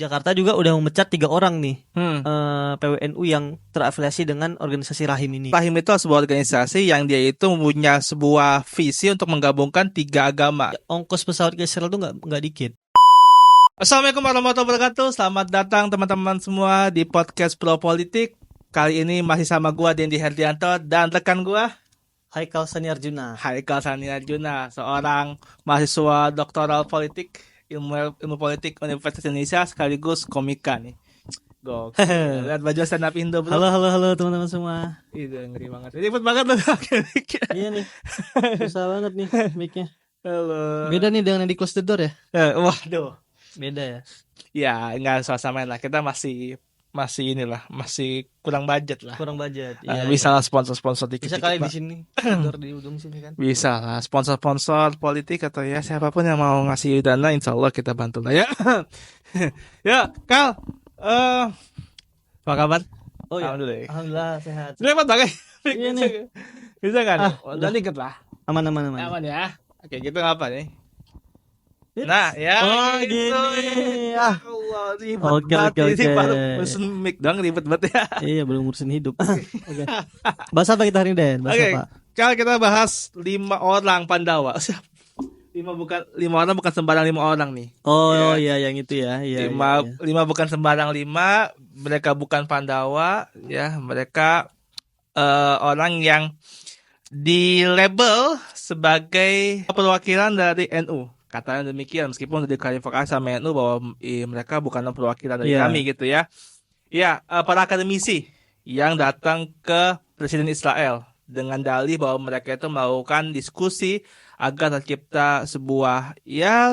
Jakarta juga udah memecat 3 orang nih PWNU yang terafiliasi dengan organisasi Rahim ini. Rahim itu sebuah organisasi yang dia itu mempunyai sebuah visi untuk menggabungkan 3 agama. Ongkos pesawat ke Israel tuh nggak dikit. Assalamualaikum warahmatullahi wabarakatuh. Selamat datang teman-teman semua di podcast Pro Politik. Kali ini masih sama gua Dendi Herdianto dan rekan gua Haikal Sani Arjuna. Haikal Sani Arjuna, seorang mahasiswa doktoral politik, ilmu politik Universitas Indonesia sekaligus komika nih. Gokil. Lihat baju stand up Indo, bro. Halo teman-teman semua. Itu ngeri banget. Ribet banget loh. Iya nih. Susah banget nih mic-nya. Halo. Beda nih dengan yang di Close the Door ya? Waduh. Beda ya? Ya, enggak suasana lah. Kita masih kurang budget lah. Kurang budget. Bisa lah sponsor dikit. Bisa kali di sini. Door di ujung sini kan. Bisa lah sponsor politik atau ya siapapun yang mau ngasih dana, insya Allah kita bantu lah ya. Ya, Kal. Apa kabar? Oh ya. Alhamdulillah sehat. Selamat banget. Iya nih. Bisa kan? Udah dikit lah. Aman. Aman ya. Oke, gitu ngapa nih? Nah, ya. Oh, gitu. gini. Allah, ribet Oke. Ini baru pesen mic doang ribet banget ya. Iya, belum ngurusin hidup. Oke. Bahas apa kita hari ini, Den? Bahas apa? Kalau kita bahas 5 orang Pandawa. 5 orang bukan sembarang 5 orang nih. Oh iya yang itu ya. Iya. 5 bukan sembarang 5, mereka bukan Pandawa ya, mereka orang yang di label sebagai perwakilan dari NU. Katanya demikian, meskipun sudah diklarifikasi sama NU bahwa mereka bukan perwakilan dari kami gitu ya. Ya, para akademisi yang datang ke Presiden Israel dengan dalih bahwa mereka itu melakukan diskusi agar tercipta sebuah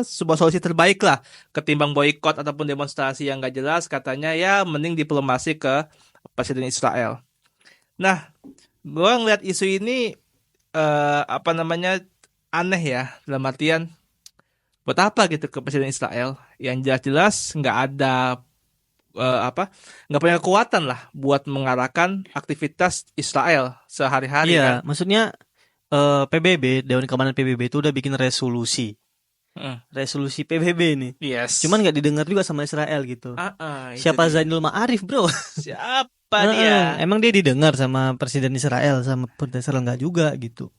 solusi terbaik lah ketimbang boikot ataupun demonstrasi yang gak jelas. Katanya ya mending diplomasi ke Presiden Israel. Nah, gue ngeliat isu ini aneh ya, dalam artian buat apa gitu ke Presiden Israel yang jelas-jelas nggak ada nggak punya kekuatan lah buat mengarahkan aktivitas Israel sehari-hari. Iya, kan? Maksudnya PBB, Dewan Keamanan PBB itu udah bikin resolusi PBB nih. Yes. Cuman nggak didengar juga sama Israel gitu. Siapa Zainul Ma'arif, bro? Siapa dia? Emang dia didengar sama Presiden Israel, sama Presiden Israel nggak juga gitu.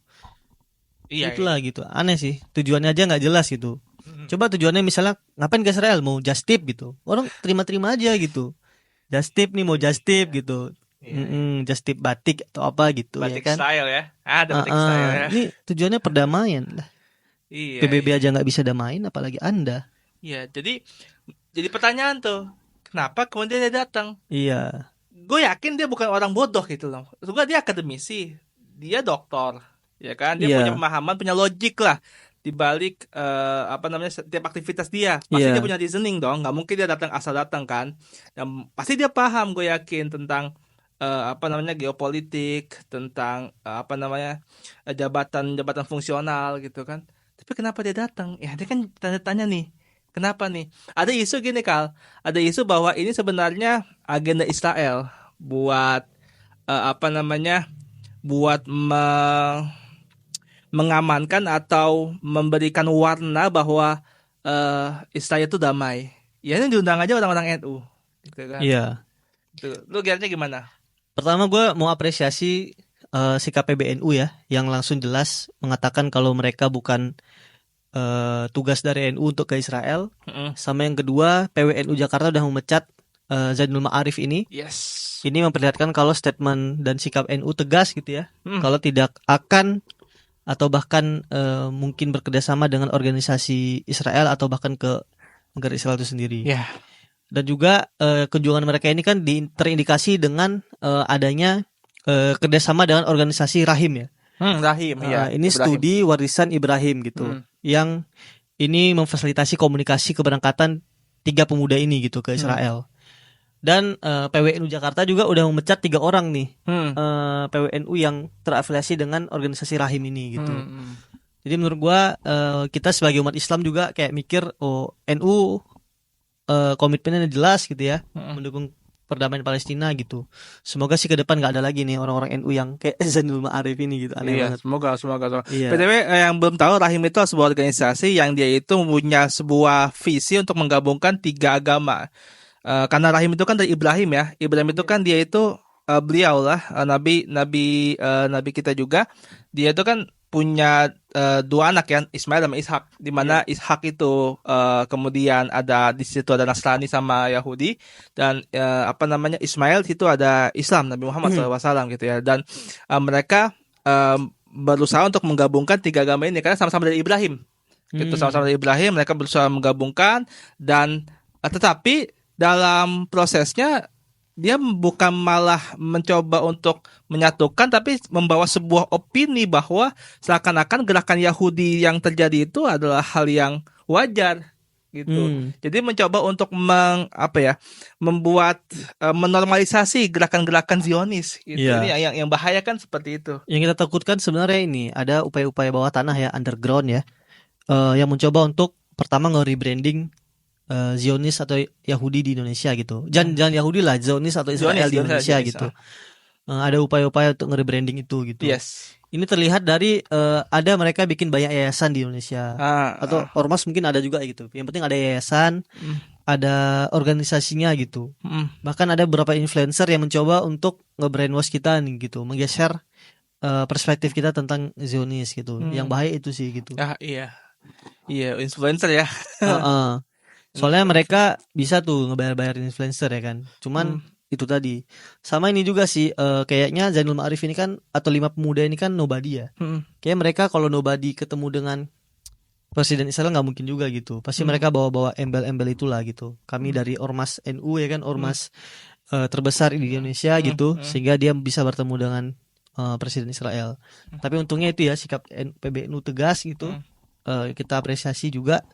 Iya. Itulah gitu. Aneh sih. Tujuannya aja nggak jelas gitu. Coba tujuannya misalnya ngapain ke Israel, mau just tip gitu. Orang terima-terima aja gitu. Just tip nih, mau just tip gitu. Just tip batik atau apa gitu. Batik ya kan? style ya. Ada batik style ya. Ini tujuannya perdamaian lah. Iya, PBB aja nggak bisa damain, apalagi Anda. Iya, jadi pertanyaan tuh, kenapa kemudian dia datang? Iya. Gue yakin dia bukan orang bodoh gitu loh. Juga dia akademisi, dia doktor, ya kan? Dia punya pemahaman, punya logik lah di balik setiap aktivitas dia. Pasti dia punya reasoning dong. Nggak mungkin dia asal datang kan? Dan pasti dia paham, gue yakin, tentang geopolitik, tentang jabatan fungsional gitu kan. Tapi kenapa dia datang? Ya dia kan tanya nih, kenapa nih? Ada isu gini, Kal. Ada isu bahwa ini sebenarnya agenda Israel buat buat mengamankan atau memberikan warna bahwa Israel itu damai. Ya ini diundang aja orang-orang NU, gitu kan? Iya. Lu kira-kira gimana? Pertama gue mau apresiasi sikap PBNU ya, yang langsung jelas mengatakan kalau mereka bukan tugas dari NU untuk ke Israel. Sama yang kedua, PWNU Jakarta udah memecat Zainul Ma'arif ini. Yes. Ini memperlihatkan kalau statement dan sikap NU tegas gitu ya. Kalau tidak akan atau bahkan mungkin bekerjasama dengan organisasi Israel atau bahkan ke negara Israel itu sendiri. Yeah. Dan juga kunjungan mereka ini kan terindikasi dengan adanya kerjasama dengan organisasi Rahim ya. Rahim ya. Ini Ibrahim. Studi warisan Ibrahim gitu, yang ini memfasilitasi komunikasi keberangkatan 3 pemuda ini gitu ke Israel. Dan PWNU Jakarta juga udah memecat 3 orang nih PWNU yang terafiliasi dengan organisasi Rahim ini gitu. Jadi menurut gua kita sebagai umat Islam juga kayak mikir, NU komitmennya jelas gitu ya, mendukung perdamaian Palestina gitu. Semoga sih ke depan nggak ada lagi nih orang-orang NU yang kayak Zainul Ma'arif ini gitu. Aneh banget. Semoga. Iya. PTW yang belum tahu, Rahim itu sebuah organisasi yang dia itu mempunyai sebuah visi untuk menggabungkan 3 agama. karena rahim itu kan dari Ibrahim ya. Ibrahim itu kan dia itu beliau lah nabi kita juga. Dia itu kan punya dua anak ya, Ismail dan Ishak. Di mana Ishak itu kemudian ada di situ ada Nasrani sama Yahudi, dan Ismail di situ ada Islam, Nabi Muhammad SAW gitu ya. Dan mereka berusaha untuk menggabungkan tiga agama ini karena sama-sama dari Ibrahim. Gitu, sama-sama dari Ibrahim, mereka berusaha menggabungkan, dan tetapi dalam prosesnya dia bukan malah mencoba untuk menyatukan, tapi membawa sebuah opini bahwa seakan-akan gerakan Yahudi yang terjadi itu adalah hal yang wajar gitu. Jadi mencoba untuk membuat menormalisasi gerakan-gerakan Zionis gitu. Ini yang bahaya kan seperti itu. Yang kita takutkan sebenarnya ini ada upaya-upaya bawah tanah ya, underground ya, yang mencoba untuk pertama nge-rebranding Zionis atau Yahudi di Indonesia gitu. Jangan Yahudi lah, Zionis atau Israel di Indonesia gitu. Ada upaya-upaya untuk nge-rebranding itu gitu. Yes. Ini terlihat dari ada mereka bikin banyak yayasan di Indonesia. Atau ormas mungkin ada juga gitu. Yang penting ada yayasan, ada organisasinya gitu. Bahkan ada beberapa influencer yang mencoba untuk nge-brainwash kita nih gitu, menggeser perspektif kita tentang Zionis gitu. Yang bahaya itu sih gitu. Iya, influencer ya. Soalnya mereka bisa tuh ngebayar-bayarin influencer ya kan. Cuman itu tadi. Sama ini juga sih, kayaknya Zainul Ma'arif ini kan, atau 5 pemuda ini kan nobody ya. Kayak mereka kalau nobody ketemu dengan Presiden Israel nggak mungkin juga gitu. Pasti mereka bawa-bawa embel-embel itulah gitu. Kami dari Ormas NU ya kan, Ormas terbesar di Indonesia gitu. Sehingga dia bisa bertemu dengan Presiden Israel. Tapi untungnya itu ya, sikap PBNU tegas gitu. Kita apresiasi juga.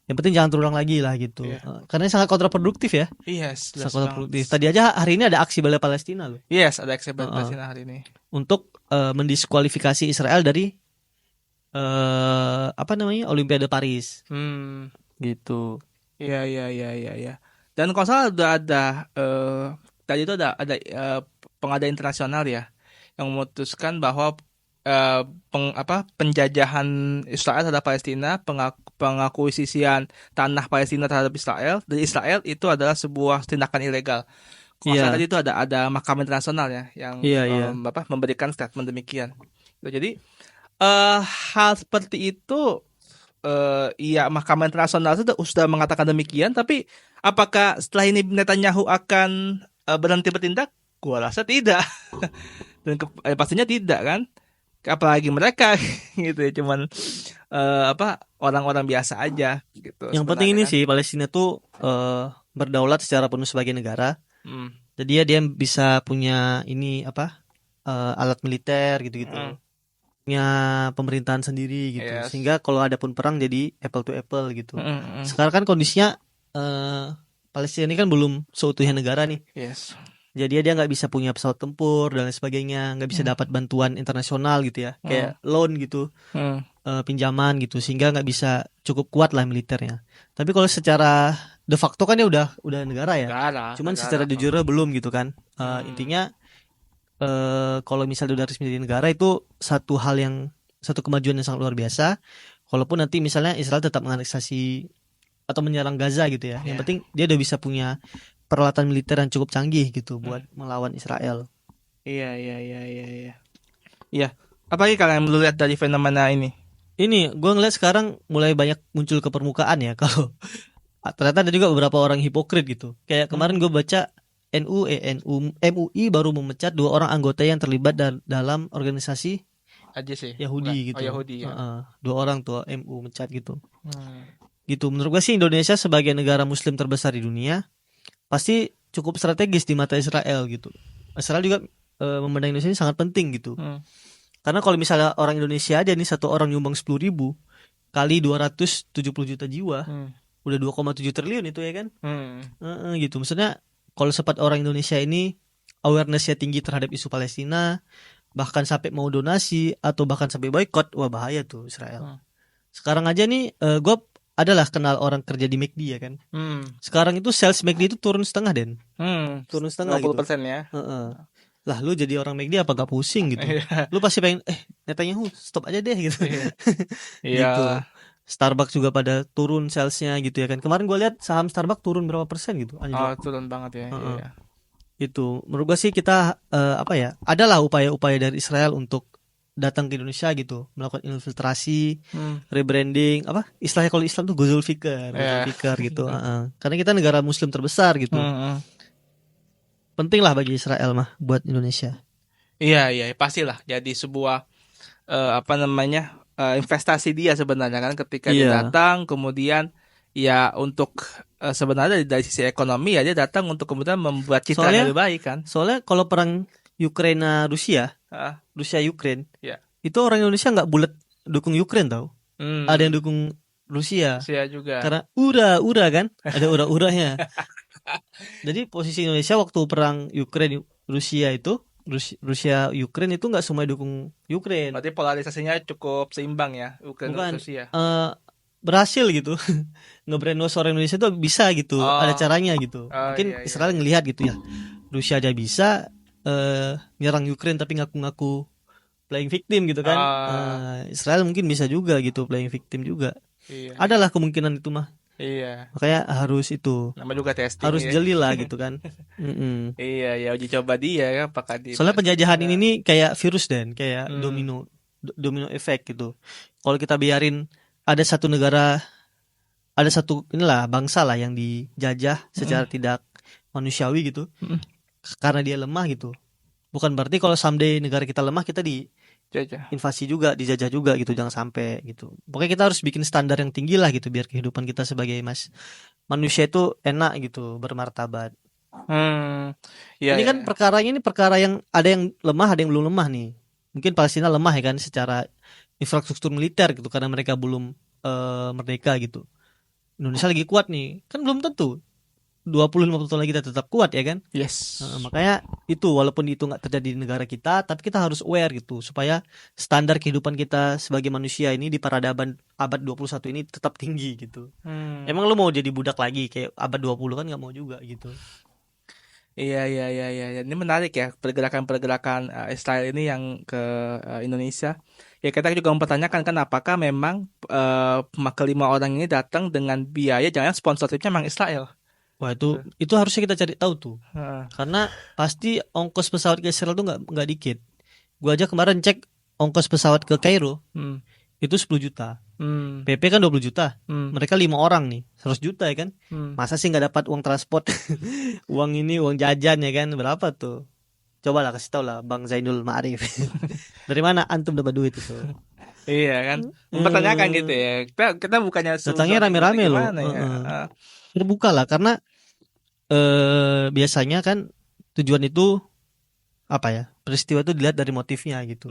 Yang penting jangan terulang lagi lah gitu. Karena sangat kontraproduktif ya. Yes, sangat kontraproduktif. Tadi aja hari ini ada aksi bela Palestina loh. Yes, ada aksi bela Palestina hari ini. Untuk mendiskualifikasi Israel dari Olimpiade Paris. Gitu. Iya. Dan kalau salah udah ada tadi itu ada pengada internasional ya yang memutuskan bahwa penjajahan Israel terhadap Palestina, pengakuisisian tanah Palestina terhadap Israel dari Israel itu adalah sebuah tindakan ilegal. Tadi itu ada Mahkamah Internasional ya yang memberikan statement demikian. Jadi hal seperti itu Mahkamah Internasional sudah mengatakan demikian, tapi apakah setelah ini Netanyahu akan berhenti bertindak? Gua rasa tidak. Dan pastinya tidak kan. Apalagi mereka gitu ya, cuman orang-orang biasa aja gitu. Yang penting ini sih, Palestina tuh berdaulat secara penuh sebagai negara. Jadi dia bisa punya ini alat militer gitu-gitu. Punya pemerintahan sendiri gitu. Sehingga kalau ada pun perang jadi apple to apple gitu. Sekarang kan kondisinya Palestina ini kan belum seutuhnya negara nih. Yes. Jadi dia nggak bisa punya pesawat tempur dan lain sebagainya, nggak bisa dapat bantuan internasional gitu ya, kayak loan gitu, pinjaman gitu, sehingga nggak bisa cukup kuat lah militernya. Tapi kalau secara de facto kan dia udah negara ya, cuman secara de jure belum gitu kan. Intinya kalau misalnya udah resmi jadi negara itu satu kemajuan yang sangat luar biasa. Walaupun nanti misalnya Israel tetap menganeksasi atau menyerang Gaza gitu ya, yang penting dia udah bisa punya peralatan militer yang cukup canggih gitu buat melawan Israel. Iya. Apalagi kalian melihat dari fenomena ini? Ini gue ngeliat sekarang mulai banyak muncul ke permukaan ya. Kalau ternyata ada juga beberapa orang hipokrit gitu. Kayak kemarin gue baca MUI baru memecat 2 orang anggota yang terlibat dalam organisasi aja sih Yahudi gitu. Yahudi ya. 2 orang tuh MU mecat gitu. Gitu. Menurut gue sih Indonesia sebagai negara Muslim terbesar di dunia pasti cukup strategis di mata Israel gitu. Israel juga memandang Indonesia ini sangat penting gitu. Karena kalau misalnya orang Indonesia aja nih, satu orang nyumbang 10.000 kali 270 juta jiwa, udah 2,7 triliun itu ya kan. Gitu. Maksudnya kalau sempat orang Indonesia ini awareness-nya tinggi terhadap isu Palestina, bahkan sampai mau donasi atau bahkan sampai boykot, wah bahaya tuh Israel. Sekarang aja nih gue adalah kenal orang kerja di McD ya kan. Sekarang itu sales McD itu turun setengah Den. Turun setengah 50% gitu. Ya. Lah lu jadi orang McD apa gak pusing gitu. Lu pasti pengen Netanyahu stop aja deh gitu. Iya. Gitu. Starbucks juga pada turun salesnya gitu ya kan. Kemarin gue lihat saham Starbucks turun berapa persen gitu. Oh, turun banget ya. Heeh. Iya. Itu menurut gue sih kita apa ya, adalah upaya-upaya dari Israel untuk datang ke Indonesia gitu, melakukan infiltrasi, rebranding, apa istilahnya kalau Islam tuh Gozul Fikar gitu. Karena kita negara Muslim terbesar gitu. Penting lah bagi Israel mah buat Indonesia. Iya, pastilah jadi sebuah apa namanya investasi dia sebenarnya kan ketika dia datang, kemudian ya untuk sebenarnya dari sisi ekonomi ya dia datang untuk kemudian membuat citra yang lebih baik kan. Soalnya kalau perang Ukraina Rusia, Rusia Ukraine, itu orang Indonesia nggak bulat dukung Ukraine tau. Ada yang dukung Rusia juga. Karena ura kan, ada ura-uranya. Jadi posisi Indonesia waktu perang Ukraine Rusia itu, Rusia Ukraine itu nggak semua dukung Ukraine. Berarti polarisasinya cukup seimbang ya Ukraine Rusia. Berhasil gitu nge-brainwash orang Indonesia tuh bisa gitu, ada caranya gitu. Mungkin Israel ngelihat gitu ya, Rusia aja bisa nyerang Ukraine tapi ngaku-ngaku playing victim gitu kan. Israel mungkin bisa juga gitu playing victim juga. Adalah kemungkinan itu mah. Iya. Makanya harus itu. Nama juga testing. Harus jeli lah gitu kan. Iya, uji coba dia ya apakah dia. Soalnya penjajahan ini nih kayak virus dan kayak domino efek gitu. Kalau kita biarin ada satu negara, ada satu inilah bangsa lah yang dijajah secara tidak manusiawi gitu. Karena dia lemah gitu. Bukan berarti kalau someday negara kita lemah kita invasi juga, dijajah juga gitu, jangan sampai gitu. Pokoknya kita harus bikin standar yang tinggi lah gitu biar kehidupan kita sebagai manusia itu enak gitu, bermartabat. Ini kan perkaranya ini perkara yang ada yang lemah, ada yang belum lemah nih. Mungkin Palestina lemah ya kan secara infrastruktur militer gitu karena mereka belum merdeka gitu. Indonesia lagi kuat nih, kan belum tentu 20-50 tahun lagi kita tetap kuat ya kan. Yes. Makanya itu walaupun itu nggak terjadi di negara kita, tapi kita harus aware gitu supaya standar kehidupan kita sebagai manusia ini di peradaban abad 21 ini tetap tinggi gitu. Emang lu mau jadi budak lagi kayak abad 20 kan nggak mau juga gitu. Iya. Ini menarik ya pergerakan Israel ini yang ke Indonesia. Ya kita juga mempertanyakan kan apakah memang kelima orang ini datang dengan biaya, jangan sponsorshipnya memang Israel. Wah itu harusnya kita cari tahu tuh. Karena pasti ongkos pesawat ke Israel tuh nggak dikit. Gua aja kemarin cek ongkos pesawat ke Kairo itu 10 juta. PP kan 20 juta. Mereka 5 orang nih 100 juta ya kan. Masa sih nggak dapat uang transport, uang jajan ya kan, berapa tuh? Coba lah kasih tahu lah Bang Zainul Ma'arif. Dari mana antum dapat duit itu? Iya kan, mempertanyakan gitu ya. Kita bukannya datangnya rame-rame loh. Terbuka lah karena biasanya kan tujuan itu apa ya, peristiwa itu dilihat dari motifnya gitu.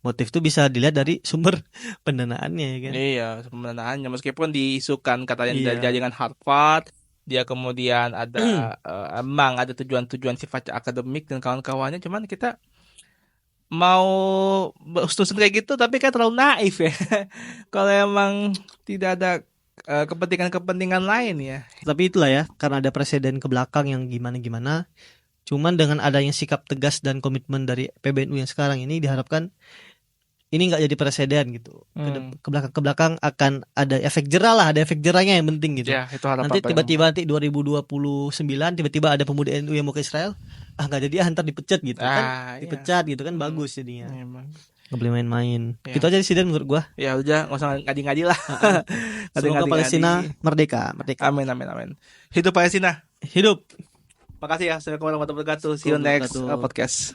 Motif itu bisa dilihat dari sumber pendanaannya ya kan. Iya, sumber pendanaannya meskipun diisukan katanya dia dengan Harvard, dia kemudian ada emang ada tujuan-tujuan sifatnya akademik dan kawan-kawannya, cuman kita mau bersusun kayak gitu tapi kan terlalu naif ya. Kalau emang tidak ada kepentingan-kepentingan lain ya. Tapi itulah ya, karena ada presiden ke belakang yang gimana-gimana. Cuman dengan adanya sikap tegas dan komitmen dari PBNU yang sekarang ini diharapkan ini nggak jadi presiden gitu. Ke belakang akan ada efek jerah lah, ada efek jerahnya yang penting gitu. Ya, itu harapan. Nanti tiba-tiba 2029 tiba-tiba ada pemuda NU yang mau ke Israel, nggak jadi ntar dipecat gitu kan. Dipecat gitu kan bagus jadinya. Nggak boleh main-main. Gitu aja sih Dan menurut gua. Ya udah nggak usah ngadi-ngadi lah. Semoga Palestina merdeka. Amin. Hidup Palestina. Hidup. Makasih ya. Assalamualaikum warahmatullahi wabarakatuh. See you next podcast.